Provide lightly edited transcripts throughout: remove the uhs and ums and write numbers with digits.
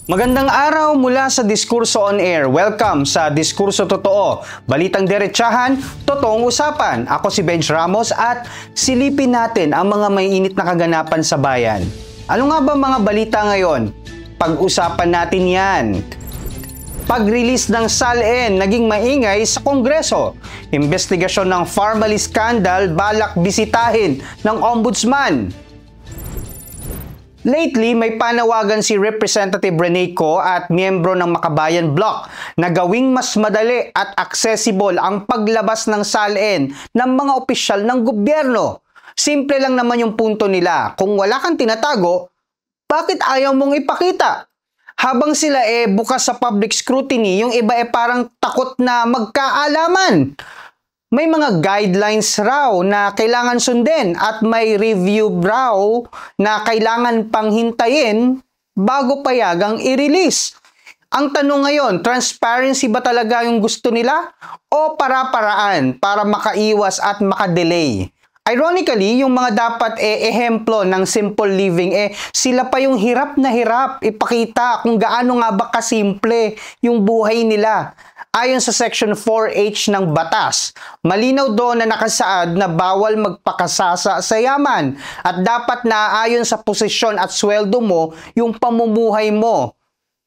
Magandang araw mula sa Diskurso on Air. Welcome sa Diskurso Totoo. Balitang diretsahan, totoong usapan. Ako si Benj Ramos at silipin natin ang mga may init na kaganapan sa bayan. Ano nga ba mga balita ngayon? Pag-usapan natin yan. Pag-release ng SALN naging maingay sa Kongreso. Investigasyon ng Pharmaly Scandal balak bisitahin ng Ombudsman. Lately, may panawagan si Representative Rene Co at miyembro ng Makabayan Bloc na gawing mas madali at accessible ang paglabas ng SALN ng mga opisyal ng gobyerno. Simple lang naman yung punto nila. Kung wala kang tinatago, bakit ayaw mong ipakita? Habang sila bukas sa public scrutiny, yung iba parang takot na magkaalaman. May mga guidelines raw na kailangan sundin at may review raw na kailangan pang hintayin bago payagang i-release. Ang tanong ngayon, transparency ba talaga yung gusto nila o para-paraan para makaiwas at makadelay? Ironically, yung mga dapat ehemplo ng simple living, sila pa yung hirap na hirap ipakita kung gaano nga ba kasimple yung buhay nila. Ayon sa Section 4H ng batas, malinaw doon na nakasaad na bawal magpakasasa sa yaman at dapat naaayon sa posisyon at sweldo mo yung pamumuhay mo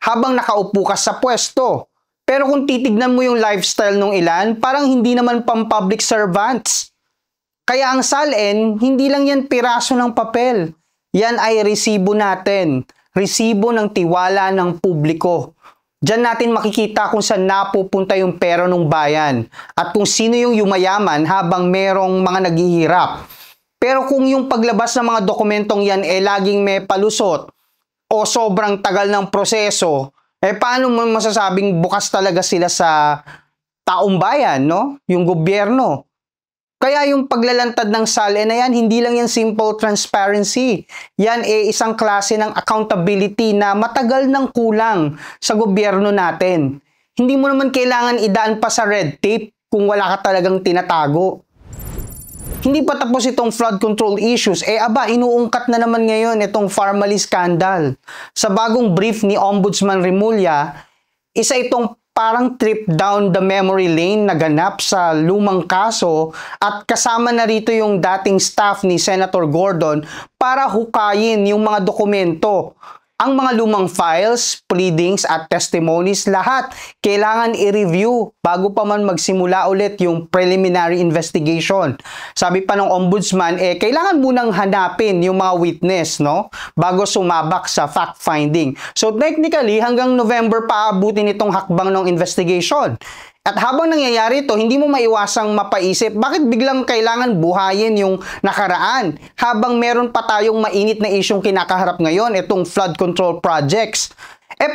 habang nakaupo ka sa pwesto. Pero kung titignan mo yung lifestyle ng ilan, parang hindi naman pang public servants. Kaya ang SALN, hindi lang yan piraso ng papel. Yan ay resibo natin. Resibo ng tiwala ng publiko. Diyan natin makikita kung saan napupunta yung pera ng bayan at kung sino yung yumayaman habang merong mga naghihirap. Pero kung yung paglabas ng mga dokumentong yan laging may palusot o sobrang tagal ng proseso, paano mo masasabing bukas talaga sila sa taong bayan, no? Yung gobyerno. Kaya yung paglalantad ng SALN na yan, hindi lang yan simple transparency. Yan isang klase ng accountability na matagal nang kulang sa gobyerno natin. Hindi mo naman kailangan idaan pa sa red tape kung wala ka talagang tinatago. Hindi pa tapos itong flood control issues, inuungkat na naman ngayon itong Pharmaly Scandal. Sa bagong brief ni Ombudsman Remulla, isa itong parang trip down the memory lane na ganap sa lumang kaso at kasama na rito yung dating staff ni Senator Gordon para hukayin yung mga dokumento. Ang mga lumang files, pleadings at testimonies, lahat kailangan i-review bago pa man magsimula ulit yung preliminary investigation. Sabi pa ng ombudsman, kailangan munang hanapin yung mga witness, no? Bago sumabak sa fact-finding. So technically, hanggang November pa abutin itong hakbang ng investigation. At habang nangyayari ito, hindi mo maiwasang mapaisip, bakit biglang kailangan buhayin yung nakaraan? Habang meron pa tayong mainit na isyong kinakaharap ngayon, itong flood control projects.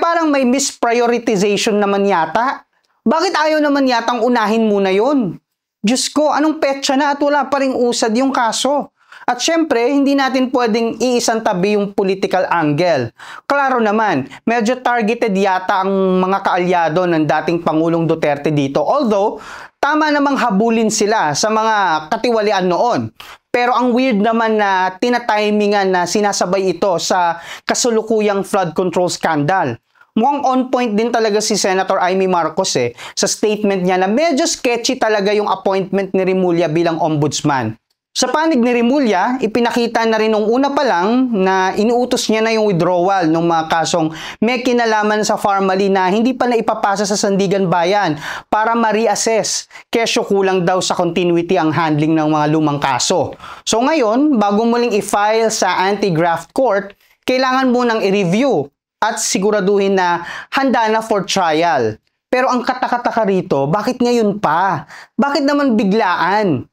Parang may misprioritization naman yata. Bakit ayaw naman yatang unahin muna yun? Diyos ko, anong petsa na at wala pa ring usad yung kaso? At syempre, hindi natin pwedeng iisang tabi yung political angle. Klaro naman, medyo targeted yata ang mga kaalyado ng dating Pangulong Duterte dito. Although, tama namang habulin sila sa mga katiwalian noon. Pero ang weird naman na tinatimingan na sinasabay ito sa kasulukuyang flood control scandal. Mukhang on point din talaga si Senator Amy Marcos sa statement niya na medyo sketchy talaga yung appointment ni Remulla bilang ombudsman. Sa panig ni Remulla, ipinakita na rin nung una pa lang na inuutos niya na yung withdrawal ng mga kasong may kinalaman sa Pharmaly na hindi pa na ipapasa sa Sandigan Bayan para ma-reassess. Kesyo kulang daw sa continuity ang handling ng mga lumang kaso. So ngayon, bago muling i-file sa anti-graft court, kailangan munang i-review at siguraduhin na handa na for trial. Pero ang katakataka rito, bakit ngayon pa? Bakit naman biglaan?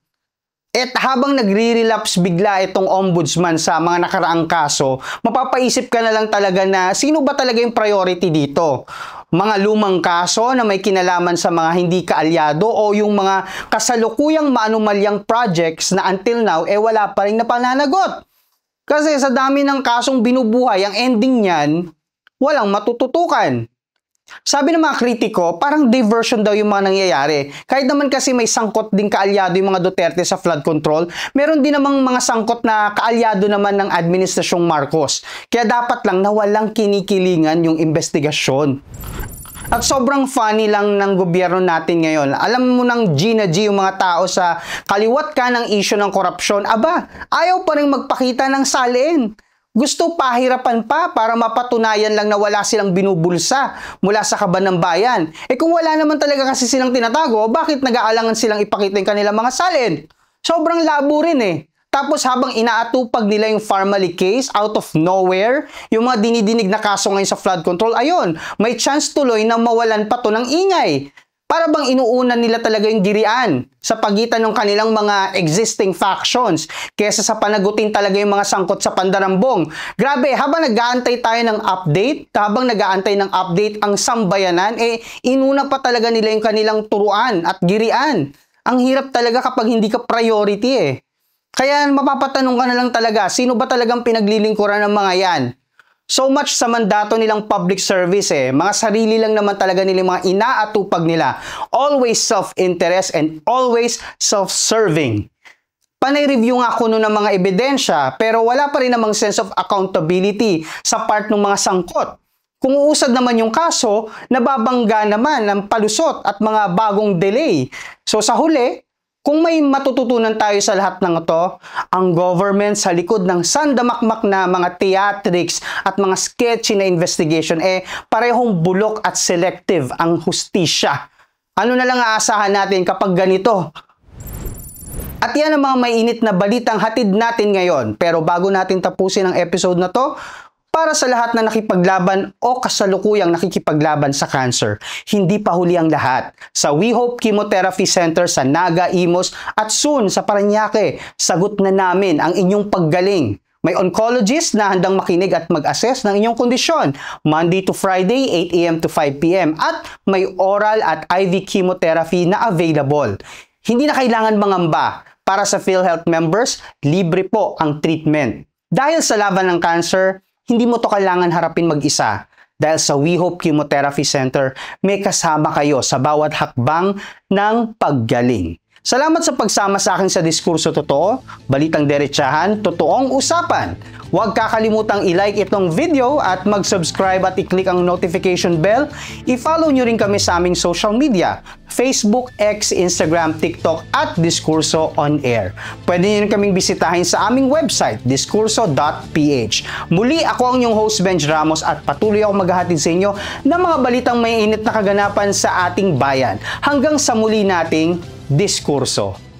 At habang nagre-relapse bigla itong ombudsman sa mga nakaraang kaso, mapapaisip ka na lang talaga na sino ba talaga yung priority dito? Mga lumang kaso na may kinalaman sa mga hindi kaalyado o yung mga kasalukuyang maanumalyang projects na until now wala pa rin napananagot? Kasi sa dami ng kasong binubuhay, ang ending niyan, walang matututukan. Sabi ng mga kritiko, parang diversion daw yung mga nangyayari. Kahit naman kasi may sangkot din kaalyado yung mga Duterte sa flood control, meron din namang mga sangkot na kaalyado naman ng Administrasyong Marcos. Kaya dapat lang na walang kinikilingan yung investigasyon. At sobrang funny lang ng gobyerno natin ngayon. Alam mo ng G na G yung mga tao sa kaliwat ka ng issue ng korupsyon. Aba, ayaw pa rin magpakita ng salin. Gusto pahirapan pa para mapatunayan lang na wala silang binubulsa mula sa kaban ng bayan. Kung wala naman talaga kasi silang tinatago, bakit nag-aalangan silang ipakita yung kanilang mga salin? Sobrang labo rin eh. Tapos habang inaatupag nila yung Farmally case out of nowhere, yung mga dinidinig na kaso ngayon sa flood control, ayun, may chance tuloy na mawalan pa to ng ingay. Para bang inuunan nila talaga yung girian sa pagitan ng kanilang mga existing factions kesa sa panagutin talaga yung mga sangkot sa pandarambong. Grabe, habang nag-aantay tayo ng update, ang sambayanan, inuna pa talaga nila yung kanilang turuan at girian. Ang hirap talaga kapag hindi ka priority eh. Kaya mapapatanong ka na lang talaga, sino ba talagang pinaglilingkuran ng mga yan? So much sa mandato nilang public service eh. Mga sarili lang naman talaga nila mga inaatupag nila. Always self-interest and always self-serving. Panay-review nga kuno ng mga ebidensya pero wala pa rin namang sense of accountability sa part ng mga sangkot. Kung uusad naman yung kaso, nababangga naman ng palusot at mga bagong delay. So sa huli, kung may matututunan tayo sa lahat ng ito, ang government sa likod ng sandamakmak na mga theatrics at mga sketchy na investigation parehong bulok at selective ang hustisya. Ano na lang aasahan natin kapag ganito? At yan ang mga mainit na balitang hatid natin ngayon. Pero bago natin tapusin ang episode na to, para sa lahat na nakipaglaban o kasalukuyang nakikipaglaban sa cancer, hindi pa huli ang lahat. Sa We Hope Chemotherapy Center sa Naga, Imus at soon sa Parañaque, sagot na namin ang inyong paggaling. May oncologist na handang makinig at mag-assess ng inyong kondisyon, Monday to Friday, 8 a.m. to 5 p.m. At may oral at IV chemotherapy na available. Hindi na kailangan mangamba. Para sa PhilHealth members, libre po ang treatment. Dahil sa laban ng cancer, hindi mo to kailangan harapin mag-isa. Dahil sa We Hope Chemotherapy Center, may kasama kayo sa bawat hakbang ng paggaling. Salamat sa pagsama sa akin sa Diskurso Totoo, Balitang Derechahan, Totoong Usapan. Huwag kakalimutang i-like itong video at mag-subscribe at i-click ang notification bell. I-follow nyo rin kami sa aming social media, Facebook, X, Instagram, TikTok at Diskurso On Air. Pwede nyo rin kaming bisitahin sa aming website, diskurso.ph. Muli ako ang inyong host Benj Ramos at patuloy ako maghahatid sa inyo ng mga balitang may init na kaganapan sa ating bayan. Hanggang sa muli nating diskurso.